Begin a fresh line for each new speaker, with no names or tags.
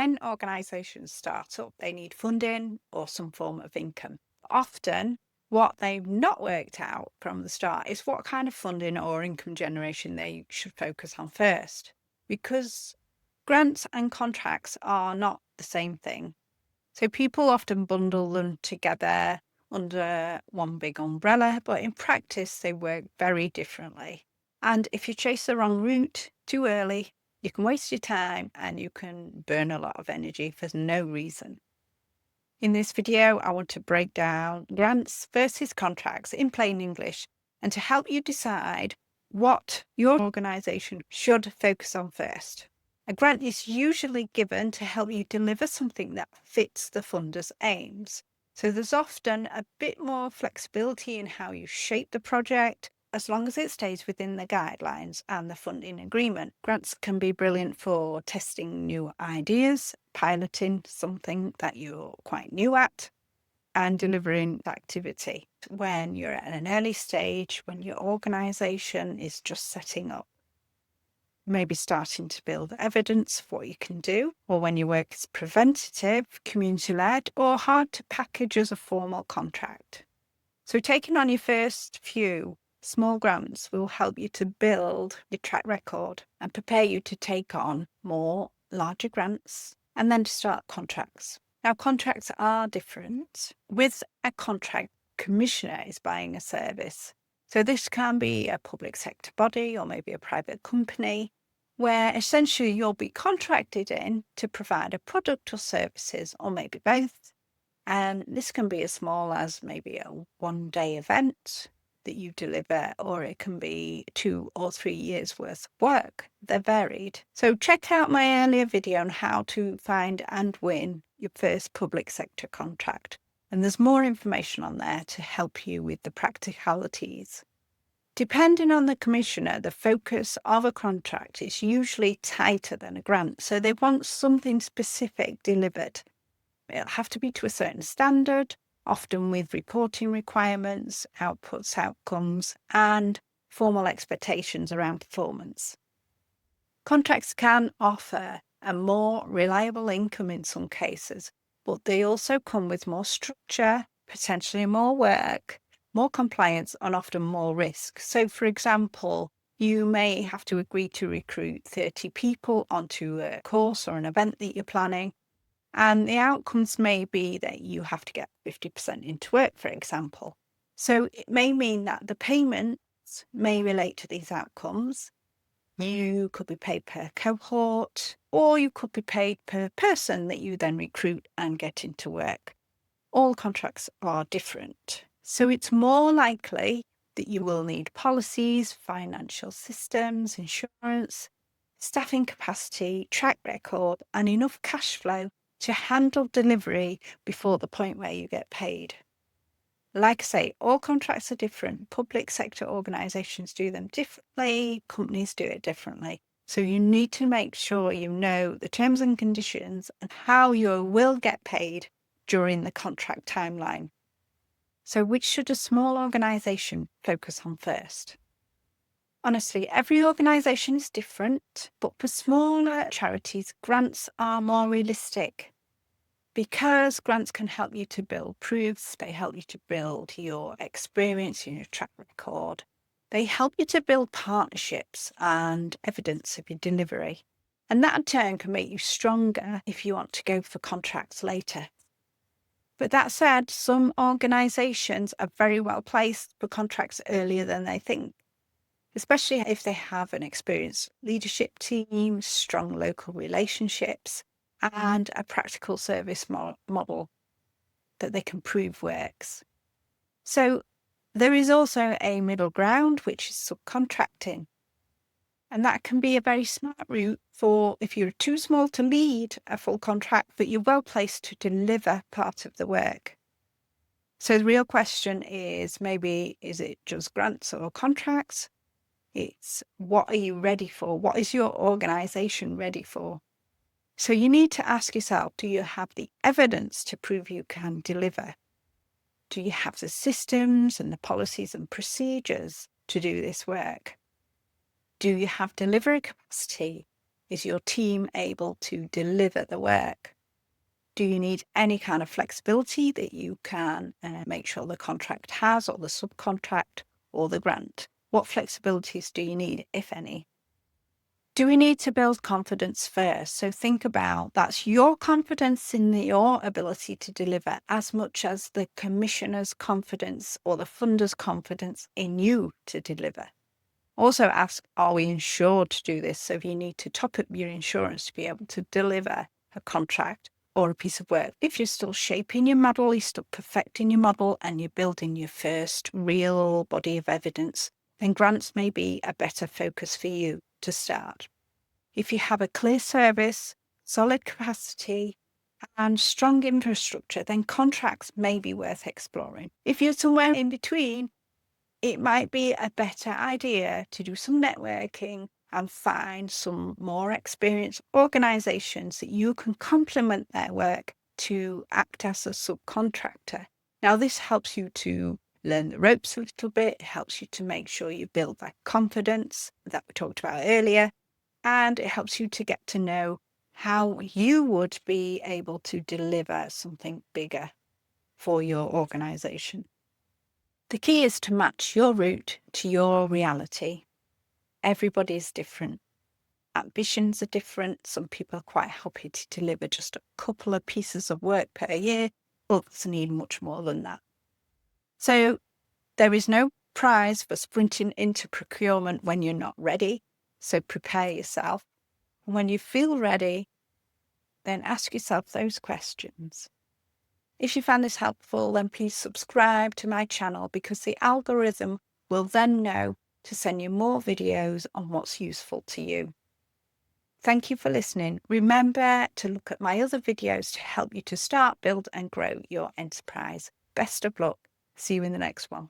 When organisations start up, they need funding or some form of income. Often, what they've not worked out from the start is what kind of funding or income generation they should focus on first. Because grants and contracts are not the same thing. So people often bundle them together under one big umbrella, but in practice, they work very differently. And if you chase the wrong route too early, you can waste your time and you can burn a lot of energy for no reason. In this video, I want to break down grants versus contracts in plain English and to help you decide what your organisation should focus on first. A grant is usually given to help you deliver something that fits the funder's aims. So there's often a bit more flexibility in how you shape the project, as long as it stays within the guidelines and the funding agreement. Grants can be brilliant for testing new ideas, piloting something that you're quite new at, and delivering activity when you're at an early stage, when your organisation is just setting up. Maybe starting to build evidence of what you can do, or when your work is preventative, community-led, or hard to package as a formal contract. So taking on your first few small grants will help you to build your track record and prepare you to take on more larger grants and then to start contracts. Now, contracts are different. With a contract, commissioner is buying a service. So this can be a public sector body or maybe a private company where essentially you'll be contracted in to provide a product or services, or maybe both. And this can be as small as maybe a one-day event that you deliver, or it can be 2 or 3 years worth of work. They're varied. So check out my earlier video on how to find and win your first public sector contract. And there's more information on there to help you with the practicalities. Depending on the commissioner, the focus of a contract is usually tighter than a grant. So they want something specific delivered. It'll have to be to a certain standard, often with reporting requirements, outputs, outcomes, and formal expectations around performance. Contracts can offer a more reliable income in some cases, but they also come with more structure, potentially more work, more compliance, and often more risk. So, for example, you may have to agree to recruit 30 people onto a course or an event that you're planning. And the outcomes may be that you have to get 50% into work, for example. So it may mean that the payments may relate to these outcomes. You could be paid per cohort, or you could be paid per person that you then recruit and get into work. All contracts are different. So it's more likely that you will need policies, financial systems, insurance, staffing capacity, track record, and enough cash flow to handle delivery before the point where you get paid. Like I say, all contracts are different. Public sector organisations do them differently. Companies do it differently. So you need to make sure you know the terms and conditions and how you will get paid during the contract timeline. So which should a small organisation focus on first? Honestly, every organisation is different, but for smaller charities, grants are more realistic because grants can help you to build proofs, they help you to build your experience and your track record. They help you to build partnerships and evidence of your delivery. And that in turn can make you stronger if you want to go for contracts later. But that said, some organisations are very well placed for contracts earlier than they think, especially if they have an experienced leadership team, strong local relationships, and a practical service model that they can prove works. So there is also a middle ground, which is subcontracting. And that can be a very smart route for if you're too small to lead a full contract, but you're well placed to deliver part of the work. So the real question is maybe, is it just grants or contracts? It's what are you ready for? What is your organisation ready for? So you need to ask yourself, do you have the evidence to prove you can deliver? Do you have the systems and the policies and procedures to do this work? Do you have delivery capacity? Is your team able to deliver the work? Do you need any kind of flexibility that you can make sure the contract has, or the subcontract, or the grant? What flexibilities do you need, if any? Do we need to build confidence first? So think about that's your confidence in your ability to deliver as much as the commissioner's confidence or the funder's confidence in you to deliver. Also ask, are we insured to do this? So if you need to top up your insurance to be able to deliver a contract or a piece of work, if you're still shaping your model, you're still perfecting your model, and you're building your first real body of evidence, then grants may be a better focus for you to start. If you have a clear service, solid capacity, and strong infrastructure, then contracts may be worth exploring. If you're somewhere in between, it might be a better idea to do some networking and find some more experienced organizations that you can complement their work to act as a subcontractor. Now, this helps you to learn the ropes a little bit. It helps you to make sure you build that confidence that we talked about earlier. And it helps you to get to know how you would be able to deliver something bigger for your organization. The key is to match your route to your reality. Everybody is different. Ambitions are different. Some people are quite happy to deliver just a couple of pieces of work per year. Others need much more than that. So there is no prize for sprinting into procurement when you're not ready. So prepare yourself. And when you feel ready, then ask yourself those questions. If you found this helpful, then please subscribe to my channel, because the algorithm will then know to send you more videos on what's useful to you. Thank you for listening. Remember to look at my other videos to help you to start, build and grow your enterprise. Best of luck. See you in the next one.